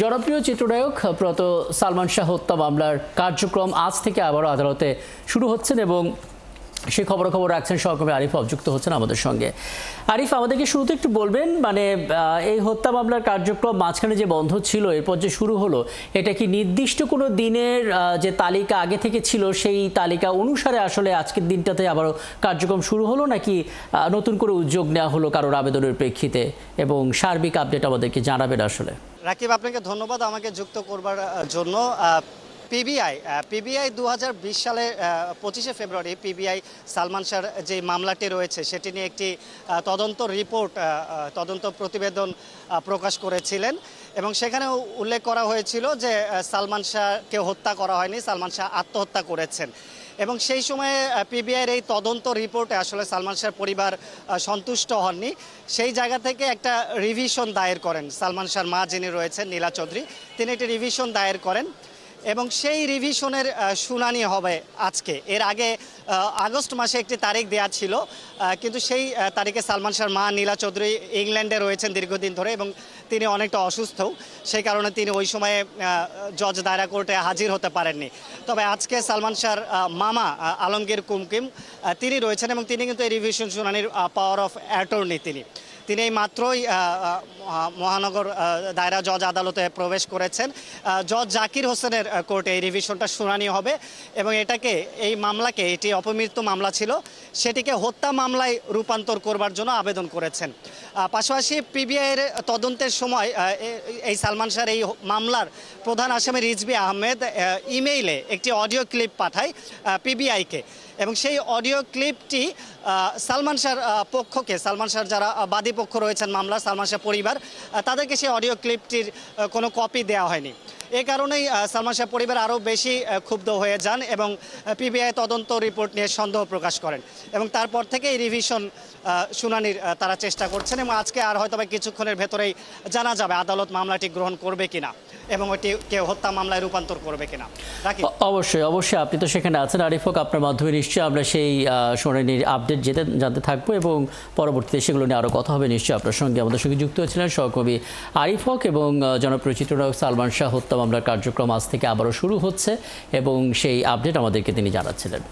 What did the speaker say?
জনপ্রিয় চিত্রনায়ক প্রয়াত সালমান শাহ হত্যা মামলার কার্যক্রম আজ থেকে আবারও আদালতে শুরু হচ্ছেন এবং সেই খবর রাখছেন সহকর্মী আরিফ যুক্ত হচ্ছেন আমাদের সঙ্গে। আরিফ, আমাদেরকে শুরুতে একটু বলবেন, মানে এই হত্যা মামলার কার্যক্রম মাঝখানে যে বন্ধ ছিল এরপর যে শুরু হলো, এটা কি নির্দিষ্ট কোনো দিনের যে তালিকা আগে থেকে ছিল সেই তালিকা অনুসারে আসলে আজকের দিনটাতে আবারও কার্যক্রম শুরু হলো, নাকি নতুন করে উদ্যোগ নেওয়া হলো কারোর আবেদনের প্রেক্ষিতে? এবং সার্বিক আপডেট আমাদেরকে জানাবেন আসলে। রাকিব, আপনাকে ধন্যবাদ আমাকে যুক্ত করবার জন্য। পিবিআই 2020 সালের 25শে ফেব্রুয়ারি পিবিআই সালমান শাহর যে মামলাটি রয়েছে সেটি নিয়ে একটি তদন্ত প্রতিবেদন প্রকাশ করেছিলেন এবং সেখানে উল্লেখ করা হয়েছিল যে সালমান শাহকে হত্যা করা হয়নি, সালমান শাহ আত্মহত্যা করেছেন। এবং সেই সময়ে পিবিআইয়ের এই তদন্ত রিপোর্টে আসলে সালমান শাহর পরিবার সন্তুষ্ট হননি। সেই জায়গা থেকে একটা রিভিশন দায়ের করেন সালমান শাহর মা যিনি রয়েছেন নীলা চৌধুরী, তিনি একটি রিভিশন দায়ের করেন এবং সেই রিভিশনের শুনানি হবে আজকে। এর আগে আগস্ট মাসে একটি তারিখ দেওয়া ছিল, কিন্তু সেই তারিখে সালমান শাহর মা নীলা চৌধুরী ইংল্যান্ডে রয়েছেন দীর্ঘদিন ধরে এবং তিনি অনেকটা অসুস্থ, সেই কারণে তিনি ওই সময়ে জজ দায়রা কোর্টে হাজির হতে পারেননি। তবে আজকে সালমান শাহর মামা আলমগীর কুমকিম তিনি রয়েছেন এবং তিনি কিন্তু এই রিভিশন শুনানির পাওয়ার অফ অ্যাটর্নি তিনি এই মাত্রই মহানগর দায়রা জজ আদালতে প্রবেশ করেছেন। জজ জাকির হোসেনের কোর্টে এই রিভিশনটা শুনানি হবে এবং এই মামলাকে, এটি অপমৃত্যু মামলা ছিল, সেটিকে হত্যা মামলায় রূপান্তর করবার জন্য আবেদন করেছেন। পাশাপাশি পিবিআইয়ের তদন্তের সময় এই সালমান শাহর এই মামলার প্রধান আসামি রিজভী আহমেদ ইমেইলে একটি অডিও ক্লিপ পাঠায় পিবিআইকে এবং সেই অডিও ক্লিপটি সালমান শাহর পক্ষকে, সালমান শাহর যারা বাদী পক্ষ রয়েছেন মামলা, সালমান শাহ পরিবার, তাদেরকে সেই অডিও ক্লিপটির কোনো কপি দেওয়া হয়নি। এই কারণেই সালমান শাহ পরিবার আরও বেশি ক্ষুব্ধ হয়ে যান এবং পিবিআই তদন্ত রিপোর্ট নিয়ে সন্দেহ প্রকাশ করেন এবং তারপর থেকে এই রিভিশন শুনানির তারা চেষ্টা করছেন এবং আজকে আর হয়তো কিছুক্ষণের ভেতরেই জানা যাবে আদালত মামলাটি গ্রহণ করবে কিনা এবং ওইটি কেউ হত্যা মামলায় রূপান্তর করবে কিনা। অবশ্যই আপনি তো সেখানে আছেন আরিফ, আপনার মাধ্যমে নিশ্চয়ই আমরা সেই শুনানির আপডেট জানতে থাকবো এবং পরবর্তীতে সেগুলো নিয়ে আরও কথা হবে নিশ্চয়ই। আপনার সঙ্গে আমাদের সঙ্গে যুক্ত হয়েছিলেন সহকর্মী আরিফ এবং জনপ্রিয় চিত্রনায়ক সালমান শাহ হত্যা মামলার কার্যক্রম আজ থেকে আবারও শুরু হচ্ছে এবং সেই আপডেট আমাদেরকে তিনি জানাচ্ছিলেন।